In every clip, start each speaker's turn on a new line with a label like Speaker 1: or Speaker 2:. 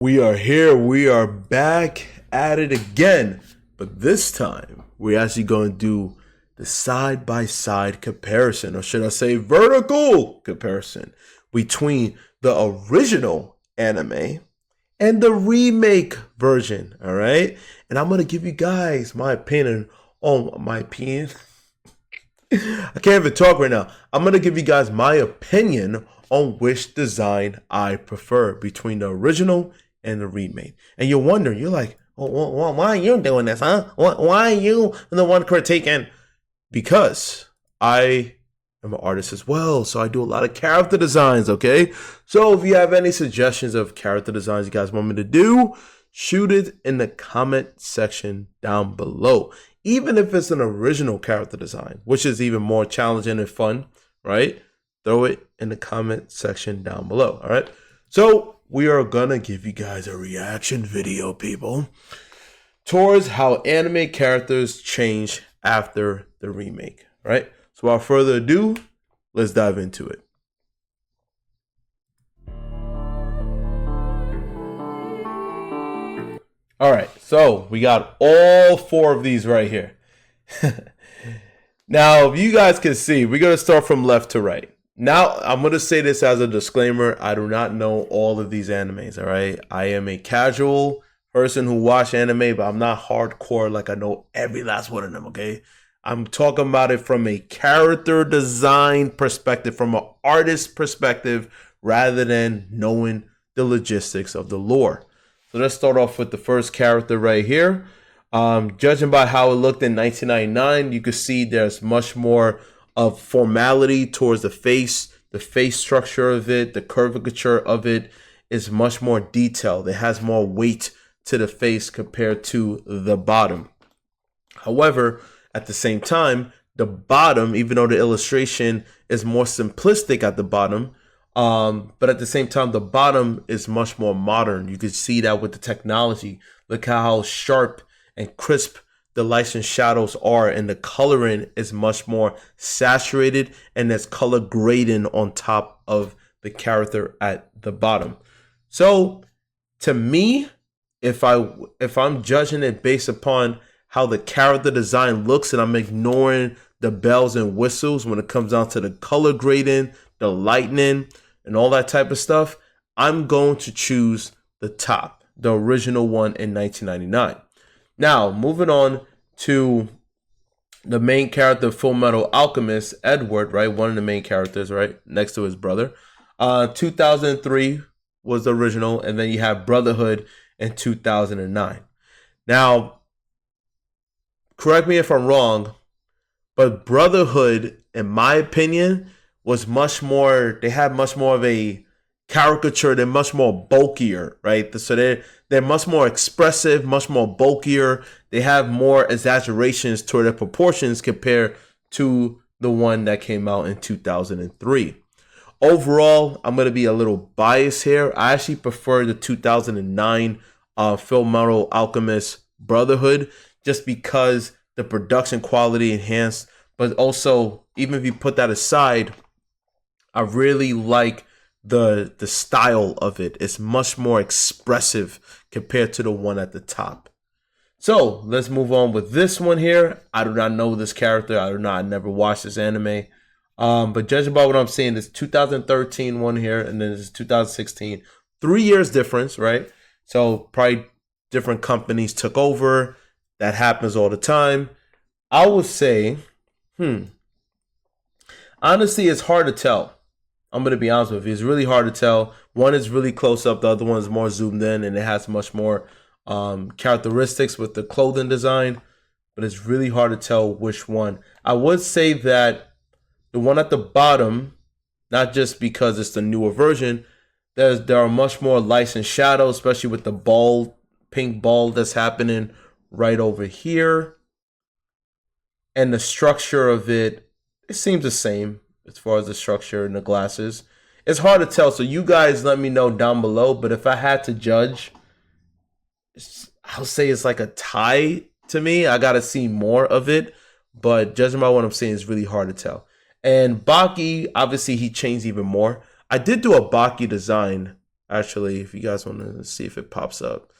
Speaker 1: We are here. We are back at it again. But this time, we're actually going to do the side-by-side comparison, or should I say vertical comparison, between the original anime and the remake version, all right? And I'm going to give you guys my opinion on my opinion. I can't even talk right now. I'm going to give you guys my opinion on which design I prefer between the original and the remake. And you're wondering, you're like, why are you doing this, huh? Why are you the one critiquing? Because I am an artist as well, so I do a lot of character designs, okay? So if you have any suggestions of character designs you guys want me to do, shoot it in the comment section down below. Even if it's an original character design, which is even more challenging and fun, right? Throw it in the comment section down below, all right? So we are gonna give you guys a reaction video, people, towards how anime characters change after the remake, right? So without further ado, let's dive into it. All right, so we got all four of these right here. Now, if you guys can see, we're gonna start from left to right. Now, I'm going to say this as a disclaimer. I do not know all of these animes, all right? I am a casual person who watch anime, but I'm not hardcore like I know every last one of them, okay? I'm talking about it from a character design perspective, from an artist perspective, rather than knowing the logistics of the lore. So let's start off with the first character right here. Judging by how it looked in 1999, you could see there's much more of formality towards the face structure of it, the curvature of it is much more detailed. It has more weight to the face compared to the bottom. However, at the same time, the bottom, even though the illustration is more simplistic at the bottom, but at the same time, the bottom is much more modern. You can see that with the technology. Look how sharp and crisp the lights and shadows are, and the coloring is much more saturated, and there's color grading on top of the character at the bottom. So to me, if I'm judging it based upon how the character design looks, and I'm ignoring the bells and whistles when it comes down to the color grading, the lightning, and all that type of stuff, I'm going to choose the top, the original one in 1999. Now, moving on to the main character, Full Metal Alchemist, Edward, right? One of the main characters, right? Next to his brother. 2003 was the original, and then you have Brotherhood in 2009. Now, correct me if I'm wrong, but Brotherhood, in my opinion, was much more, they had much more of a caricature. They're much more bulkier, right? So they're much more expressive, much more bulkier. They have more exaggerations toward their proportions compared to the one that came out in 2003. Overall, I'm going to be a little biased here. I actually prefer the 2009 Full Metal Alchemist Brotherhood, just because the production quality enhanced, but also, even if you put that aside, I really like the style of it. It's much more expressive compared to the one at the top. So let's move on with this one here. I do not know this character. I never watched this anime. But judging by what I'm seeing, this 2013 one here, and then this is 2016. 3 years difference, right? So probably different companies took over. That happens all the time. I would say, honestly, it's hard to tell. I'm going to be honest with you. It's really hard to tell. One is really close up. The other one is more zoomed in, and it has much more characteristics with the clothing design. But it's really hard to tell which one. I would say that the one at the bottom, not just because it's the newer version, there are much more lights and shadows, especially with the ball, pink ball that's happening right over here. And the structure of it seems the same. As far as the structure and the glasses, it's hard to tell. So you guys let me know down below. But if I had to judge, I'll say it's like a tie to me. I got to see more of it. But judging by what I'm seeing, it's really hard to tell. And Baki, obviously, he changed even more. I did do a Baki design Actually, if you guys want to see if it pops up.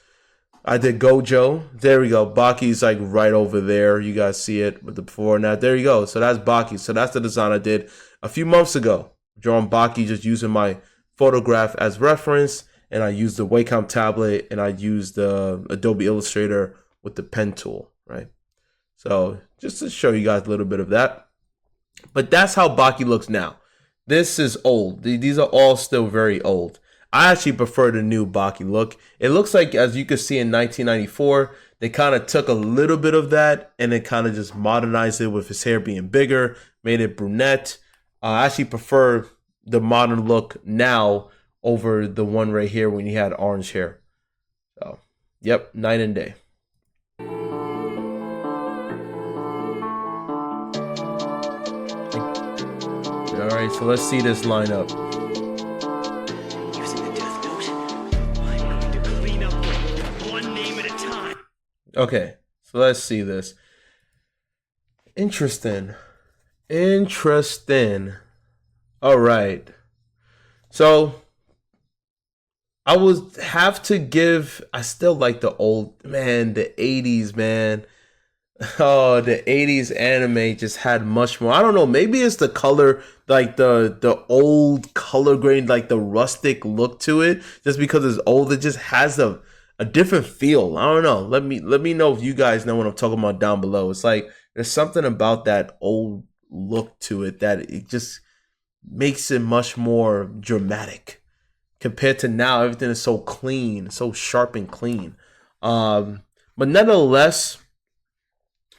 Speaker 1: I did Gojo. There we go. Baki's like right over there. You guys see it with the before and now. There you go. So that's Baki. So that's the design I did a few months ago. Drawing Baki, just using my photograph as reference. And I used the Wacom tablet and I used the Adobe Illustrator with the pen tool, right? So just to show you guys a little bit of that. But that's how Baki looks now. This is old. These are all still very old. I actually prefer the new Baki look. It looks like, as you can see in 1994, they kind of took a little bit of that and then kind of just modernized it with his hair being bigger, made it brunette. I actually prefer the modern look now over the one right here when he had orange hair. So, yep, night and day. All right, so let's see this lineup. Okay, so let's see this. Interesting. All right. So I would have to give, I still like the old, man, the 80s, man. Oh, the 80s anime just had much more. I don't know, maybe it's the color, like the old color grain, like the rustic look to it. Just because it's old, it just has a different feel. I don't know. Let me know if you guys know what I'm talking about down below. It's like there's something about that old look to it that it just makes it much more dramatic compared to now. Everything is so clean, so sharp and clean. But nonetheless,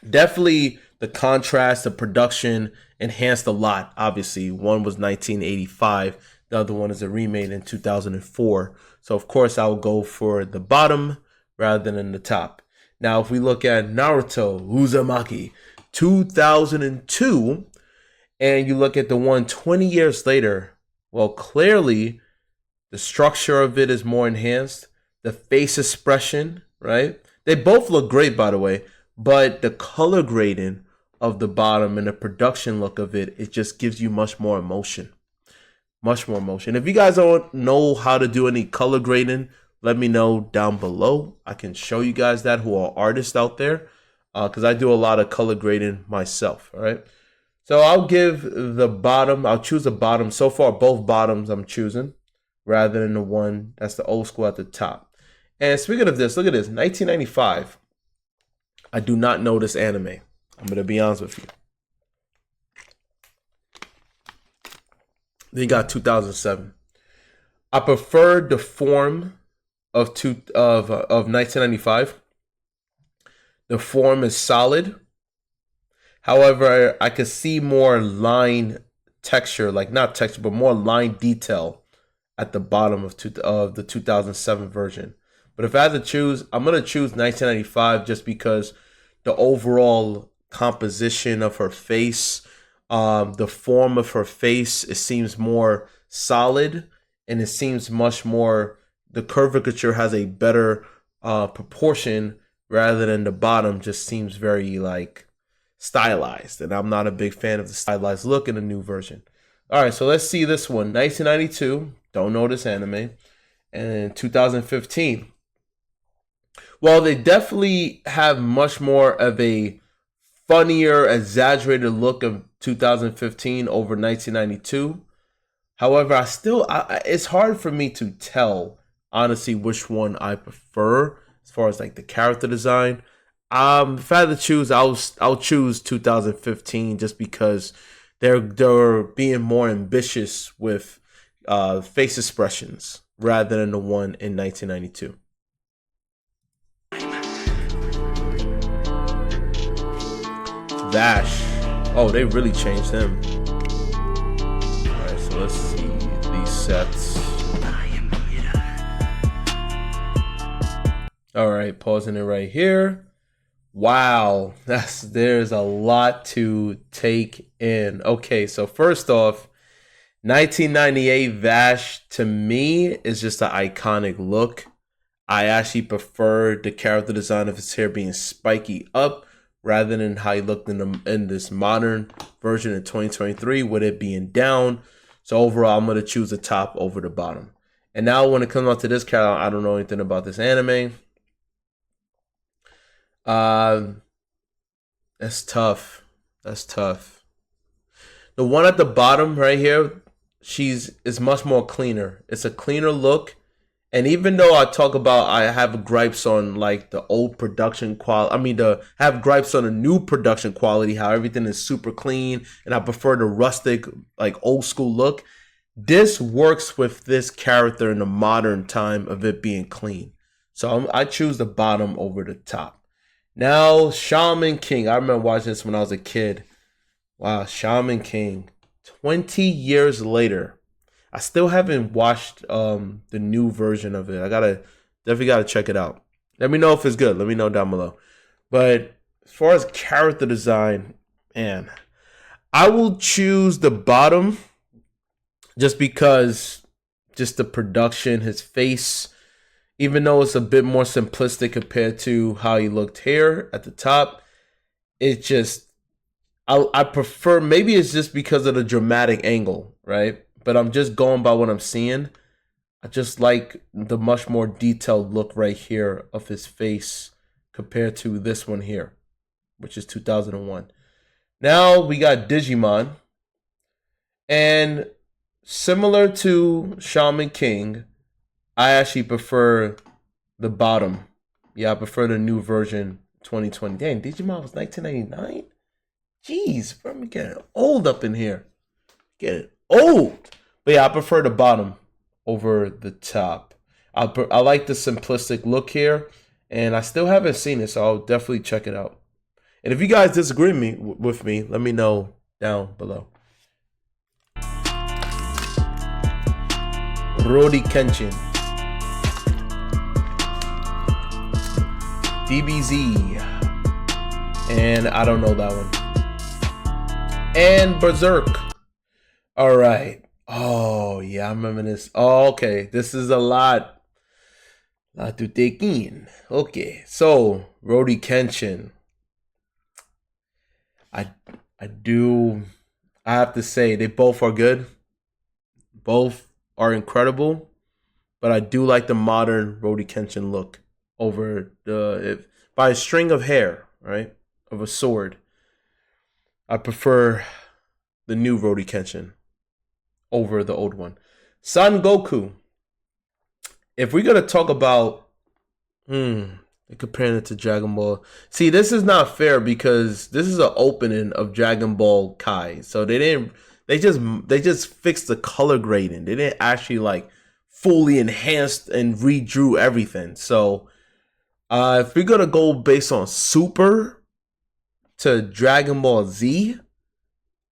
Speaker 1: definitely the contrast, the production enhanced a lot. Obviously, one was 1985, the other one is a remake in 2004. So of course I'll go for the bottom rather than the top. Now if we look at Naruto Uzumaki 2002 and you look at the one 20 years later, well, clearly the structure of it is more enhanced. The face expression, right? They both look great, by the way, but the color grading of the bottom and the production look of it, it just gives you much more emotion. Much more emotion. If you guys don't know how to do any color grading, let me know down below. I can show you guys that who are artists out there, because I do a lot of color grading myself. All right. So I'll give the bottom. I'll choose the bottom. So far, both bottoms I'm choosing rather than the one that's the old school at the top. And speaking of this, look at this. 1995. I do not know this anime. I'm going to be honest with you. Then you got 2007. I preferred the form of 1995. The form is solid. However, I could see more line texture, like not texture, but more line detail at the bottom of the 2007 version. But if I had to choose, I'm going to choose 1995 just because the overall composition of her face, the form of her face, it seems more solid and it seems much more, the curvature has a better proportion rather than the bottom just seems very like stylized. And I'm not a big fan of the stylized look in the new version. All right, so let's see this one. 1992, don't know this anime. And 2015. Well, they definitely have much more of a funnier, exaggerated look of 2015 over 1992. However, it's hard for me to tell, honestly, which one I prefer as far as like the character design. If I had to choose, I'll choose 2015 just because they're being more ambitious with face expressions rather than the one in 1992. Vash. Oh, they really changed him. Alright, so let's see these sets. Alright, pausing it right here. Wow, there's a lot to take in. Okay, so first off, 1998 Vash to me is just an iconic look. I actually prefer the character design of his hair being spiky up rather than how he looked in this modern version in 2023 with it being down. So overall, I'm going to choose the top over the bottom. And now when it comes out to this character, I don't know anything about this anime. That's tough. That's tough. The one at the bottom right here, is much more cleaner. It's a cleaner look. And even though I talk about I have gripes on like the old production quality, have gripes on the new production quality, how everything is super clean, and I prefer the rustic, like old school look. This works with this character in the modern time of it being clean. So I choose the bottom over the top. Now, Shaman King. I remember watching this when I was a kid. Wow, Shaman King. 20 years later. I still haven't watched the new version of it. Definitely gotta check it out. Let me know if it's good. Let me know down below. But as far as character design, man, I will choose the bottom just because just the production, his face, even though it's a bit more simplistic compared to how he looked here at the top, it just I prefer, maybe it's just because of the dramatic angle, right? But I'm just going by what I'm seeing. I just like the much more detailed look right here of his face compared to this one here, which is 2001. Now we got Digimon. And similar to Shaman King, I actually prefer the bottom. Yeah, I prefer the new version 2020. Dang, Digimon was 1999? Jeez, I'm getting old up in here. Getting old. But yeah, I prefer the bottom over the top. I like the simplistic look here, and I still haven't seen it, so I'll definitely check it out. And if you guys disagree with me, let me know down below. Rurouni Kenshin. DBZ. And I don't know that one. And Berserk. All right. Oh, yeah, I remember this. Oh, okay. This is a lot to take in. Okay. So, Rurouni Kenshin. I have to say they both are good. Both are incredible. But I do like the modern Rurouni Kenshin look over by a string of hair, right? Of a sword. I prefer the new Rurouni Kenshin over the old one. Son Goku. If we're gonna talk about comparing it to Dragon Ball. See, this is not fair because this is an opening of Dragon Ball Kai. So they just fixed the color grading. They didn't actually like fully enhanced and redrew everything. So if we're gonna go based on Super to Dragon Ball Z,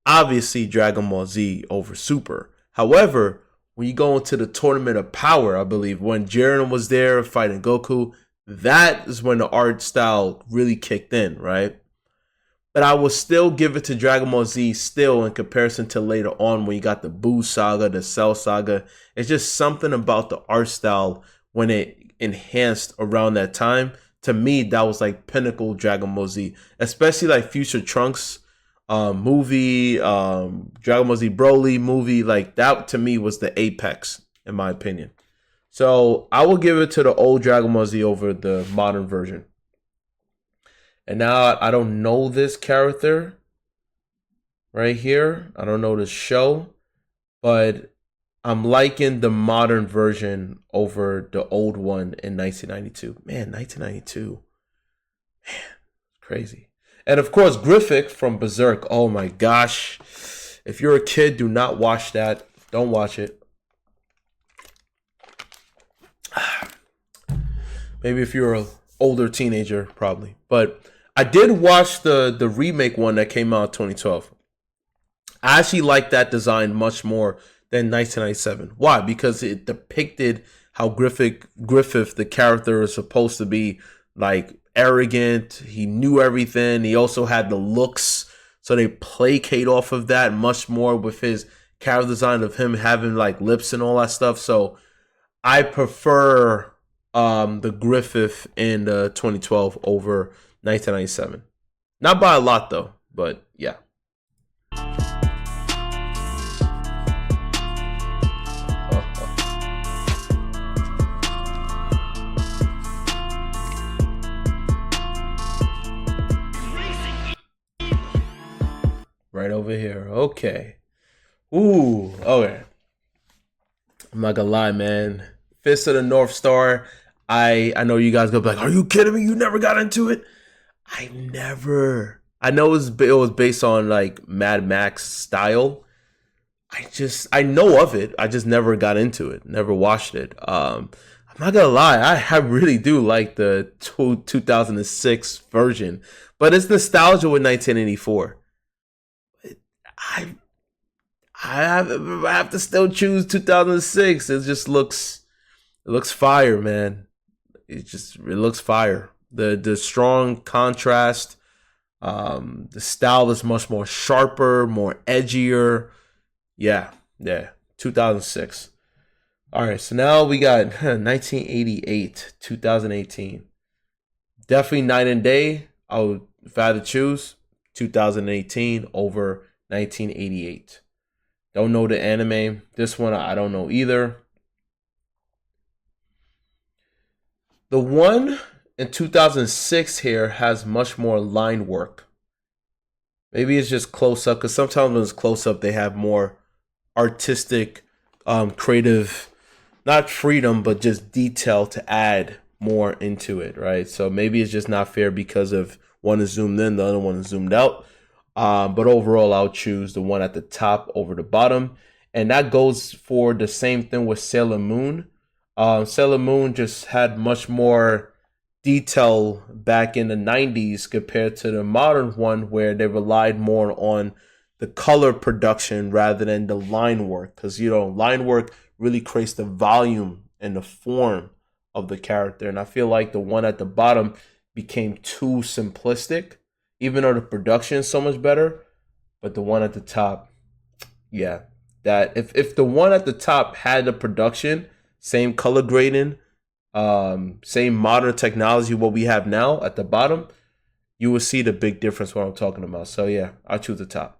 Speaker 1: obviously Dragon Ball Z over Super. However, when you go into the Tournament of Power, I believe, when Jiren was there fighting Goku, that is when the art style really kicked in, right? But I will still give it to Dragon Ball Z still in comparison to later on when you got the Buu Saga, the Cell Saga. It's just something about the art style when it enhanced around that time. To me, that was like pinnacle Dragon Ball Z, especially like Future Trunks movie, Dragon Ball Z Broly movie. Like that to me was the apex in my opinion. So I will give it to the old Dragon Ball Z over the modern version. And now I don't know this character right here. I don't know the show, but I'm liking the modern version over the old one in 1992. Man, 1992. Man, crazy. And of course, Griffith from Berserk. Oh my gosh. If you're a kid, do not watch that. Don't watch it. Maybe if you're an older teenager, probably. But I did watch the remake one that came out in 2012. I actually like that design much more than 1997. Why? Because it depicted how Griffith, the character, is supposed to be like arrogant. He knew everything. He also had the looks. So they placate off of that much more with his character design of him having like lips and all that stuff. So I prefer the Griffith in 2012 over 1997. Not by a lot though, but yeah. right over here. Okay. Ooh, okay. I'm not gonna lie, man. Fist of the North Star. I know you guys gonna be like, are you kidding me? You never got into it? I never. I know it was based on like Mad Max style. I know of it. I just never got into it. Never watched it. I'm not gonna lie. I really do like the 2006 version, but it's nostalgia with 1984. I I have to still choose 2006. It looks fire, man. It looks fire. The strong contrast. The style is much more sharper, more edgier. Yeah, yeah. 2006. All right, so now we got 1988, 2018. Definitely night and day. If I had to choose, 2018 over 1988. Don't know the anime. This one I don't know either. The one in 2006 here has much more line work. Maybe it's just close up, because sometimes when it's close up, they have more artistic, creative, not freedom, but just detail to add more into it, right? So maybe it's just not fair because of one is zoomed in, the other one is zoomed out. But overall, I'll choose the one at the top over the bottom. And that goes for the same thing with Sailor Moon. Sailor Moon just had much more detail back in the 90s compared to the modern one, where they relied more on the color production rather than the line work. Because, line work really creates the volume and the form of the character. And I feel like the one at the bottom became too simplistic, even though the production is so much better. But the one at the top, yeah, that if the one at the top had the production, same color grading, same modern technology what we have now at the bottom, you will see the big difference what I'm talking about. So yeah, I choose the top.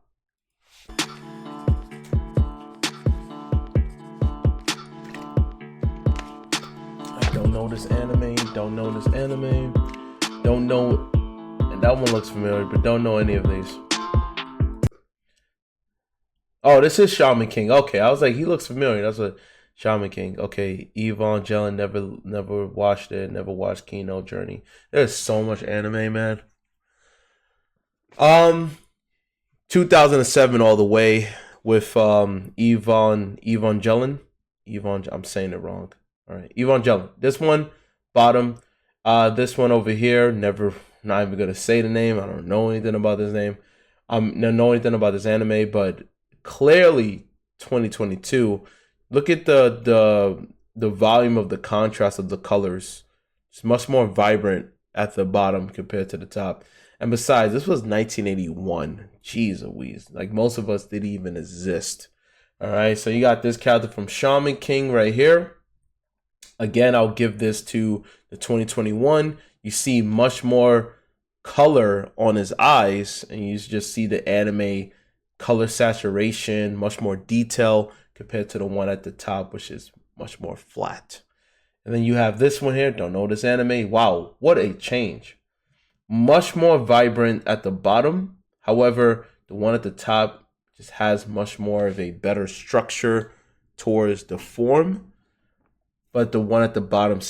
Speaker 1: I don't know this anime, don't know, and that one looks familiar, but don't know any of these. Oh, this is Shaman King. Okay, I was like, he looks familiar. That's what Shaman King. Okay, Evangelion. Never watched it. Never watched Kino Journey. There's so much anime, man. 2007 all the way with Evangelion. I'm saying it wrong. All right, Evangelion. This one bottom. This one over here. Not even gonna say the name. I don't know anything about this name. Don't know anything about this anime, but clearly 2022. Look at the volume of the contrast of the colors. It's much more vibrant at the bottom compared to the top. And besides, this was 1981. Jeez Louise. Like, most of us didn't even exist. All right, so you got this character from Shaman King right here. Again, I'll give this to the 2021. You see much more color on his eyes, and you just see the anime color saturation, much more detail compared to the one at the top, which is much more flat. And then you have this one here. Don't know this anime. Wow, what a change. Much more vibrant at the bottom. However, the one at the top just has much more of a better structure towards the form. But the one at the bottom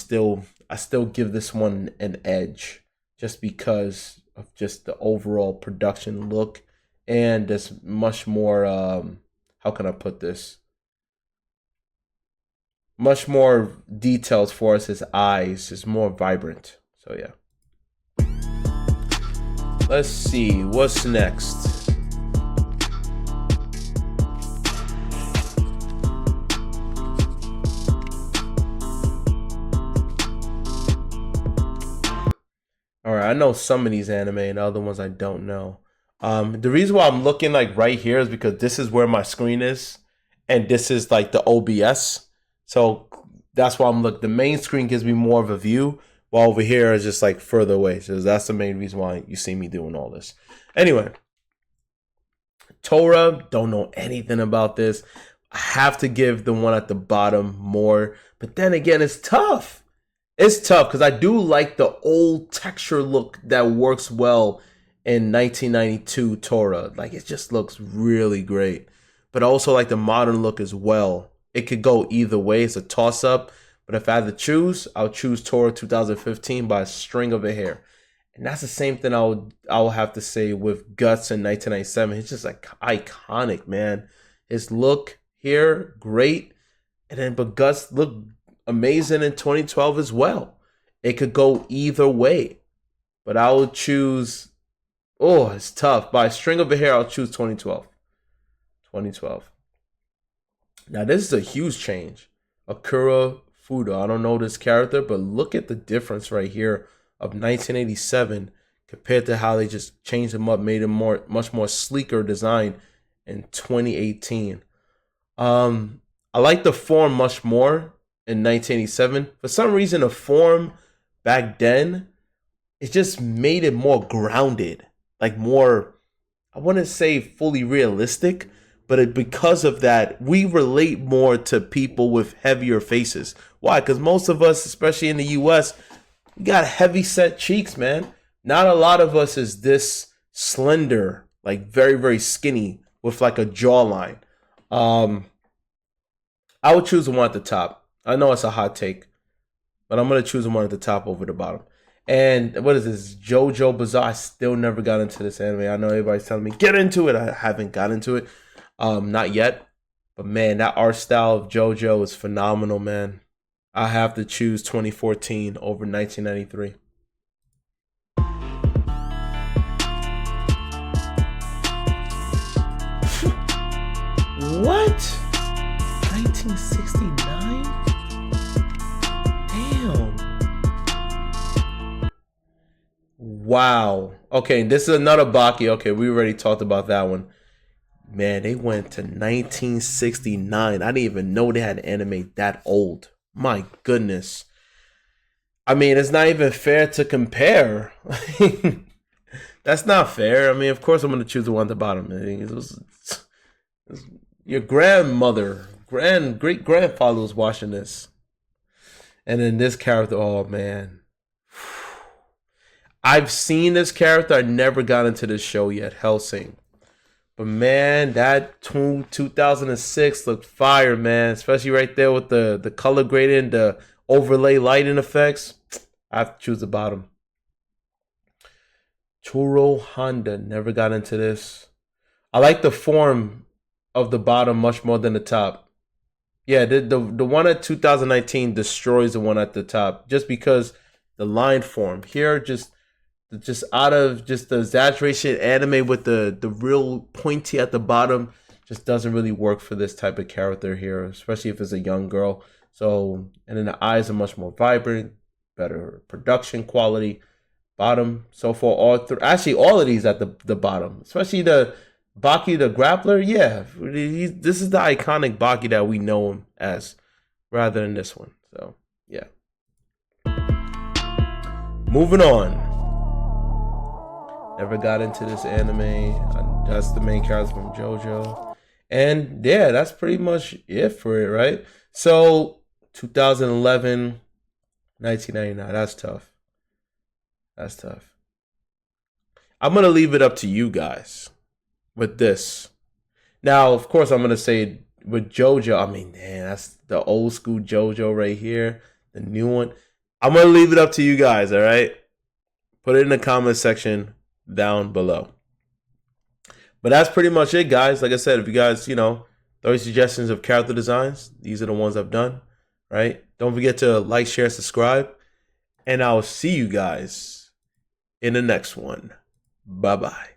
Speaker 1: I still give this one an edge, just because of just the overall production look. And there's much more, how can I put this? Much more details for us. His eyes is more vibrant. So yeah. Let's see, what's next? All right, I know some of these anime and other ones I don't know. The reason why I'm looking like right here is because this is where my screen is, and this is like the OBS. So that's why I'm looking. The main screen gives me more of a view, while over here is just like further away. So that's the main reason why you see me doing all this. Anyway, Torah, don't know anything about this. I have to give the one at the bottom more, but then again, it's tough. It's tough because I do like the old texture look that works well and 1992 Tora. Like, it just looks really great. But also like the modern look as well. It could go either way. It's a toss up. But if I had to choose, I'll choose Tora 2015 by a string of a hair. And that's the same thing I will have to say with Guts in 1997. It's just like iconic, man. His look here, great. But Guts looked amazing in 2012 as well. It could go either way. But I would choose, oh, it's tough. By a string of a hair, I'll choose 2012. 2012. Now, this is a huge change. Akira Fudo. I don't know this character, but look at the difference right here of 1987 compared to how they just changed him up, made him much more sleeker design in 2018. I like the form much more in 1987. For some reason, the form back then, it just made it more grounded, like more, I wouldn't say fully realistic, but because of that, we relate more to people with heavier faces. Why? Because most of us, especially in the US, we got heavy set cheeks, man. Not a lot of us is this slender, like very, very skinny with like a jawline. I would choose the one at the top. I know it's a hot take, but I'm going to choose the one at the top over the bottom. And what is this? JoJo Bizarre. I still never got into this anime. I know everybody's telling me, get into it. I haven't got into it. Not yet. But man, that art style of JoJo is phenomenal, man. I have to choose 2014 over 1993. What? 1969? Damn. Wow. Okay, this is another Baki. Okay, we already talked about that one. Man, they went to 1969. I didn't even know they had anime that old. My goodness. I mean, it's not even fair to compare. That's not fair. I mean, of course I'm going to choose the one at the bottom. It was your grandmother, great-grandfather was watching this. And then this character, oh, man. I've seen this character. I never got into this show yet, Hellsing. But, man, that 2006 looked fire, man. Especially right there with the color grading, the overlay lighting effects. I have to choose the bottom. Churo Honda. Never got into this. I like the form of the bottom much more than the top. Yeah, the one at 2019 destroys the one at the top. Just because the line form. Here, just out of just the exaggeration anime with the real pointy at the bottom just doesn't really work for this type of character here, especially if it's a young girl. So, and then the eyes are much more vibrant, better production quality. Bottom, so for all of these at the bottom, especially the Baki the Grappler, yeah, this is the iconic Baki that we know him as, rather than this one. So, yeah. Moving on. Never got into this anime. That's the main character from JoJo. And yeah, that's pretty much it for it, right? So 2011, 1999. That's tough. That's tough. I'm going to leave it up to you guys with this. Now, of course, I'm going to say with JoJo, I mean, man, that's the old school JoJo right here. The new one. I'm going to leave it up to you guys, all right? Put it in the comment section down below. But that's pretty much it, guys. Like I said, if you guys, throw suggestions of character designs, these are the ones I've done, right? Don't forget to like, share, subscribe, and I'll see you guys in the next one. Bye-bye.